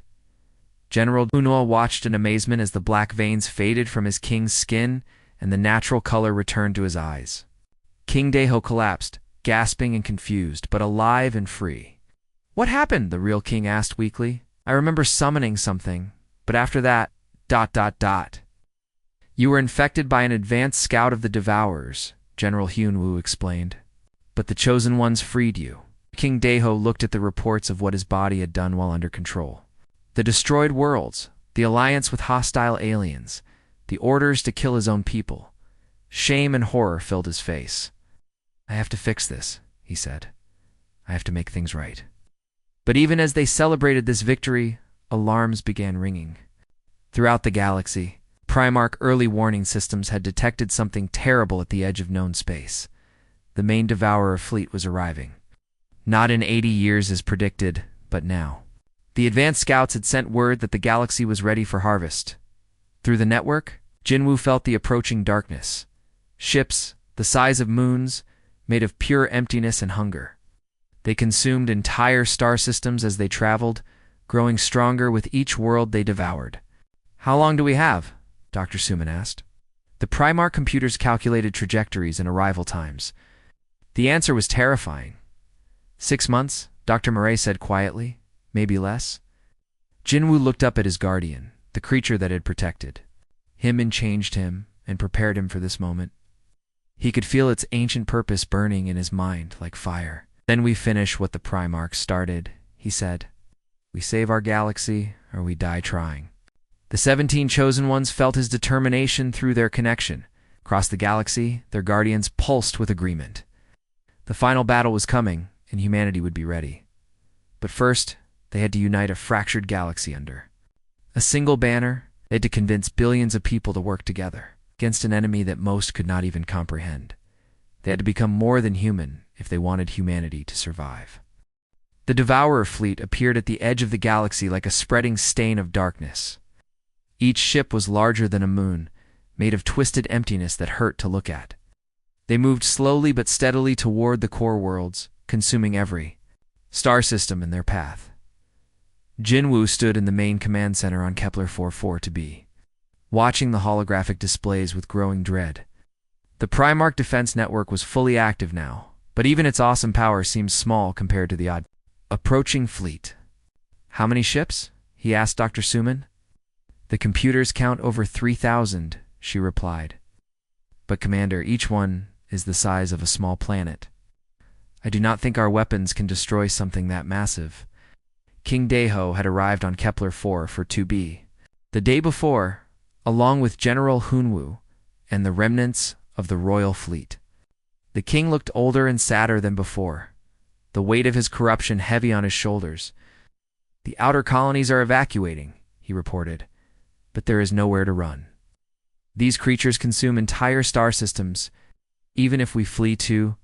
General Unua watched in amazement as the black veins faded from his king's skin and the natural color returned to his eyes. King Daeho collapsed, gasping and confused, but alive and free. "What happened?" the real king asked weakly. "I remember summoning something, but after that, ... "You were infected by an advanced scout of the Devourers," General Hyun-woo explained. "But the chosen ones freed you." King Daeho looked at the reports of what his body had done while under control. The destroyed worlds, the alliance with hostile aliens, the orders to kill his own people. Shame and horror filled his face. "I have to fix this," he said. "I have to make things right." But even as they celebrated this victory, alarms began ringing. Throughout the galaxy, Primark early warning systems had detected something terrible at the edge of known space. The main Devourer fleet was arriving. Not in 80 years as predicted, but now. The advanced scouts had sent word that the galaxy was ready for harvest. Through the network, Jinwoo felt the approaching darkness. Ships, the size of moons, made of pure emptiness and hunger. They consumed entire star systems as they traveled, growing stronger with each world they devoured. "How long do we have?" Dr. Suman asked. The Primarch computers calculated trajectories and arrival times. The answer was terrifying. 6 months, Dr. Murray said quietly. Maybe less. Jinwoo looked up at his guardian, the creature that had protected him and changed him and prepared him for this moment. He could feel its ancient purpose burning in his mind like fire. "Then we finish what the Primarch started," he said. "We save our galaxy, or we die trying." The 17 Chosen Ones felt his determination through their connection. Across the galaxy, their guardians pulsed with agreement. The final battle was coming, and humanity would be ready. But first, they had to unite a fractured galaxy under a single banner. They had to convince billions of people to work together against an enemy that most could not even comprehend. They had to become more than human if they wanted humanity to survive. The Devourer fleet appeared at the edge of the galaxy like a spreading stain of darkness. Each ship was larger than a moon, made of twisted emptiness that hurt to look at. They moved slowly but steadily toward the core worlds, consuming every star system in their path. Jinwoo stood in the main command center on Kepler 44b, watching the holographic displays with growing dread. The Primarch defense network was fully active now, but even its awesome power seemed small compared to the approaching fleet. "How many ships?" he asked Dr. Suman. "The computers count over 3,000, she replied. "But Commander, each one is the size of a small planet. I do not think our weapons can destroy something that massive." King Daeho had arrived on Kepler 4 for 2b. The day before, along with General Hunwoo and the remnants of the royal fleet. The king looked older and sadder than before, the weight of his corruption heavy on his shoulders. "The outer colonies are evacuating," he reported, "but there is nowhere to run. These creatures consume entire star systems. Even if we flee to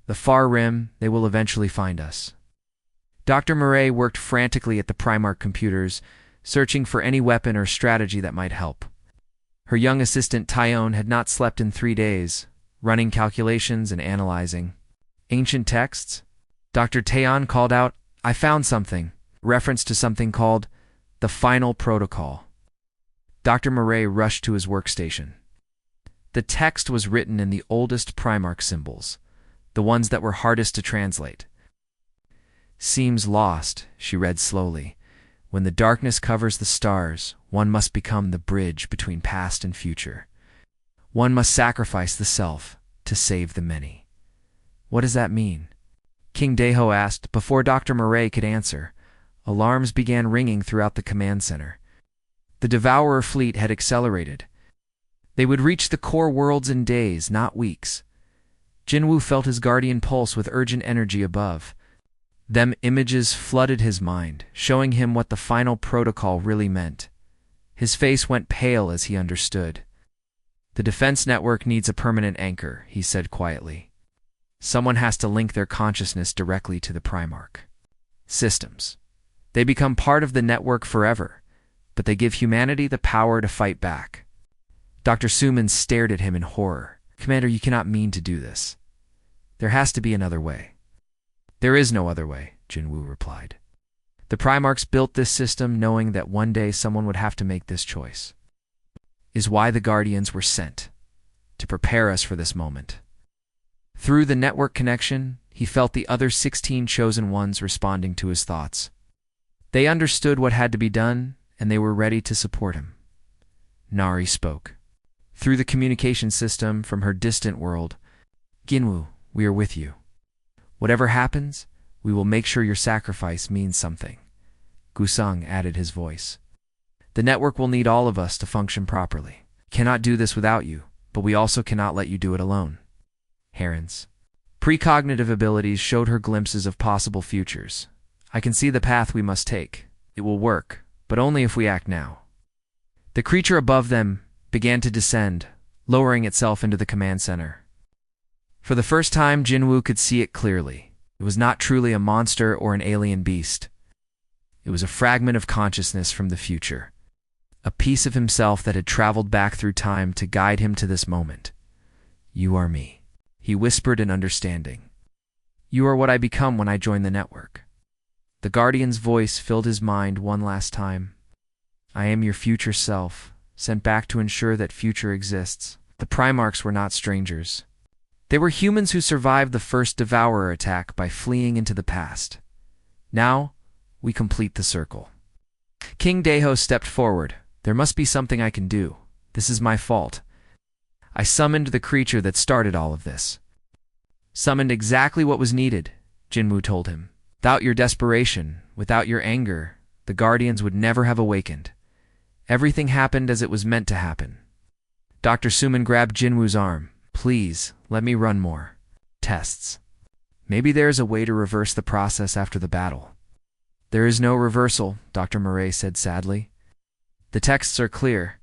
the far rim, they will eventually find us." Dr. Murray worked frantically at the Primarch computers, searching for any weapon or strategy that might help. Her young assistant Tyone had not slept in 3 days, running calculations and analyzing ancient texts. Dr. Taeon called out, "I found something," reference to something called the Final Protocol. Dr. Murray rushed to his workstation. The text was written in the oldest Primarch symbols, the ones that were hardest to translate. "Seems lost," she read slowly. "When the darkness covers the stars, one must become the bridge between past and future. One must sacrifice the self to save the many." "What does that mean?" King Daeho asked. Before Dr. Murray could answer, alarms began ringing throughout the command center. The Devourer fleet had accelerated. They would reach the core worlds in days, not weeks. Jinwoo felt his guardian pulse with urgent energy above. Them images flooded his mind, showing him what the Final Protocol really meant. His face went pale as he understood. "The defense network needs a permanent anchor," he said quietly. "Someone has to link their consciousness directly to the Primarch systems. They become part of the network forever, but they give humanity the power to fight back." Dr. Suman stared at him in horror. "Commander, you cannot mean to do this. There has to be another way." "There is no other way," Jinwoo replied. "The Primarchs built this system knowing that one day someone would have to make this choice. Is why the Guardians were sent, to prepare us for this moment." Through the network connection, he felt the other 16 Chosen Ones responding to his thoughts. They understood what had to be done, and they were ready to support him. Nari spoke. Through the communication system from her distant world, "Jinwoo, we are with you. Whatever happens, we will make sure your sacrifice means something." Gusung added his voice. "The network will need all of us to function properly. Cannot do this without you, but we also cannot let you do it alone." Heron's precognitive abilities showed her glimpses of possible futures. "I can see the path we must take. It will work, but only if we act now." The creature above them began to descend, lowering itself into the command center. For the first time, Jinwoo could see it clearly. It was not truly a monster or an alien beast. It was a fragment of consciousness from the future, a piece of himself that had traveled back through time to guide him to this moment. "You are me," he whispered in understanding. "You are what I become when I join the network." The Guardian's voice filled his mind one last time. "I am your future self, sent back to ensure that future exists." The Primarchs were not strangers. They were humans who survived the first Devourer attack by fleeing into the past. Now, we complete the circle. King Deho stepped forward. "There must be something I can do. This is my fault. I summoned the creature that started all of this." "Summoned exactly what was needed," Jinwoo told him. "Without your desperation, without your anger, the Guardians would never have awakened. Everything happened as it was meant to happen." Dr. Suman grabbed Jinwoo's arm. "Please, let me run more tests. Maybe there is a way to reverse the process after the battle." "There is no reversal," Dr. Murray said sadly. "The texts are clear.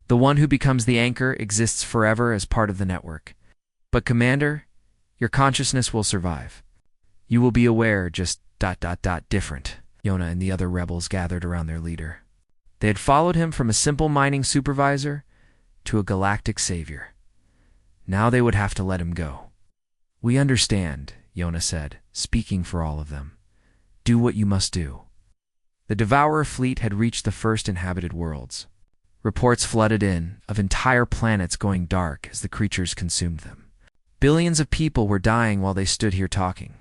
The one who becomes the anchor exists forever as part of the network. But Commander, your consciousness will survive. You will be aware, just ... different." Yona and the other rebels gathered around their leader. They had followed him from a simple mining supervisor to a galactic savior. Now they would have to let him go. "We understand," Yona said, speaking for all of them. "Do what you must do." The Devourer fleet had reached the first inhabited worlds. Reports flooded in of entire planets going dark as the creatures consumed them. Billions of people were dying while they stood here talking.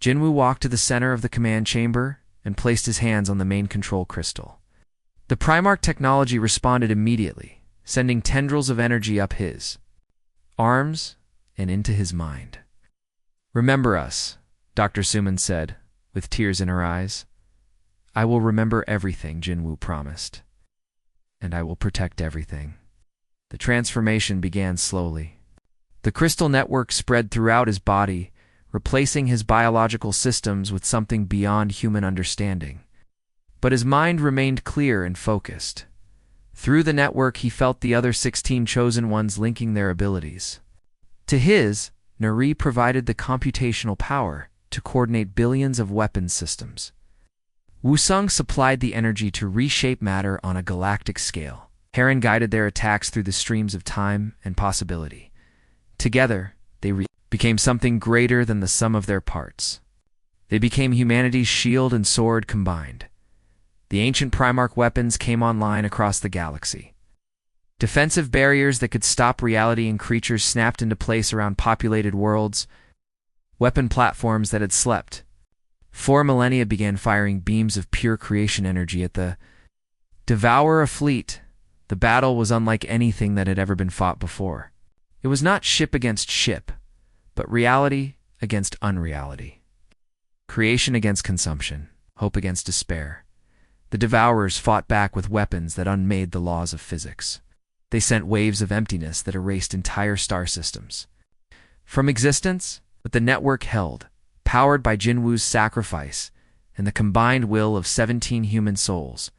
Jinwoo walked to the center of the command chamber and placed his hands on the main control crystal. The Primarch technology responded immediately, sending tendrils of energy up his arms and into his mind. "Remember us," Dr. Suman said, with tears in her eyes. "I will remember everything," Jinwoo promised. "And I will protect everything." The transformation began slowly. The crystal network spread throughout his body, replacing his biological systems with something beyond human understanding. But his mind remained clear and focused. Through the network, he felt the other 16 Chosen Ones linking their abilities. To his, Nuri provided the computational power to coordinate billions of weapons systems. Wusung supplied the energy to reshape matter on a galactic scale. Heron guided their attacks through the streams of time and possibility. Together, they became something greater than the sum of their parts. They became humanity's shield and sword combined. The ancient Primarch weapons came online across the galaxy. Defensive barriers that could stop reality and creatures snapped into place around populated worlds. Weapon platforms that had slept 4 millennia began firing beams of pure creation energy at the Devourer fleet. The battle was unlike anything that had ever been fought before. It was not ship against ship, but reality against unreality. Creation against consumption, hope against despair. The Devourers fought back with weapons that unmade the laws of physics. They sent waves of emptiness that erased entire star systems from existence, but the network held, powered by Jinwoo's sacrifice and the combined will of 17 human souls.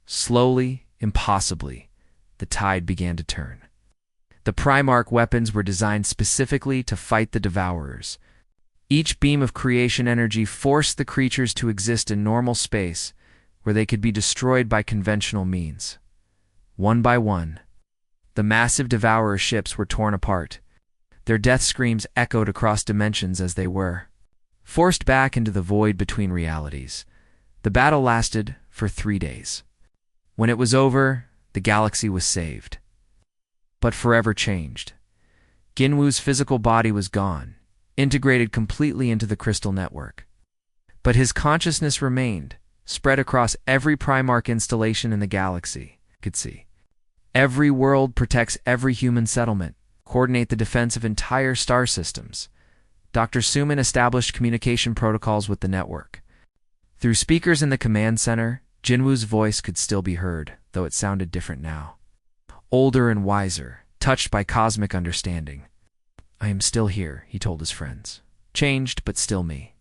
Slowly, impossibly, the tide began to turn. The Primarch weapons were designed specifically to fight the Devourers. Each beam of creation energy forced the creatures to exist in normal space, where they could be destroyed by conventional means. One by one, the massive Devourer ships were torn apart. Their death screams echoed across dimensions as they were forced back into the void between realities. The battle lasted for 3 days. When it was over, the galaxy was saved, but forever changed. Jinwoo's physical body was gone, integrated completely into the crystal network. But his consciousness remained, spread across every Primarch installation in the galaxy. Could see. Every world protects every human settlement, coordinate the defense of entire star systems. Dr. Suman established communication protocols with the network. Through speakers in the command center, Jinwoo's voice could still be heard, though it sounded different now. Older and wiser, touched by cosmic understanding. "I am still here," he told his friends. "Changed, but still me.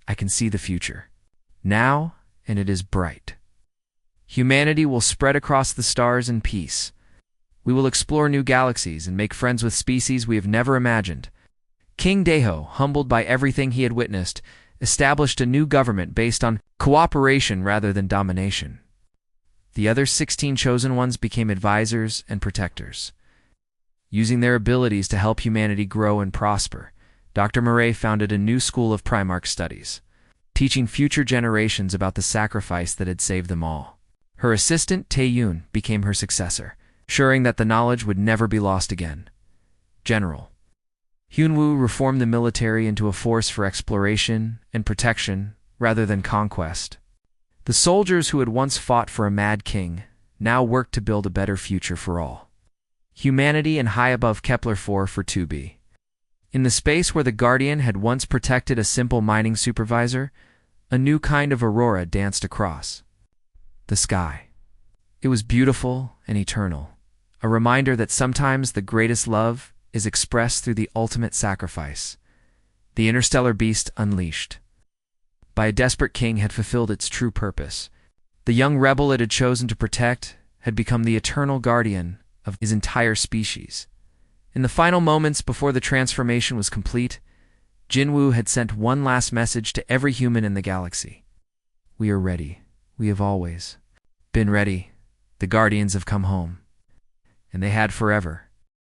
I can see the future. Now, and it is bright. Humanity will spread across the stars in peace. We will explore new galaxies and make friends with species we have never imagined. King Deho, humbled by everything he had witnessed, established a new government based on cooperation rather than domination. The other 16 chosen ones became advisors and protectors. Using their abilities to help humanity grow and prosper, Dr. Murray founded a new school of Primarch studies, teaching future generations about the sacrifice that had saved them all. Her assistant, Tae-yoon, became her successor, ensuring that the knowledge would never be lost again. General Hyunwoo reformed the military into a force for exploration and protection rather than conquest. The soldiers who had once fought for a mad king now worked to build a better future for all. Humanity and high above Kepler-4 for 2B. In the space where the Guardian had once protected a simple mining supervisor, a new kind of aurora danced across the sky. It was beautiful and eternal, a reminder that sometimes the greatest love is expressed through the ultimate sacrifice. The interstellar beast unleashed by a desperate king had fulfilled its true purpose. The young rebel it had chosen to protect had become the eternal guardian of his entire species. In the final moments before the transformation was complete, Jinwoo had sent one last message to every human in the galaxy. We are ready. We have always been ready. The Guardians have come home. And they had forever.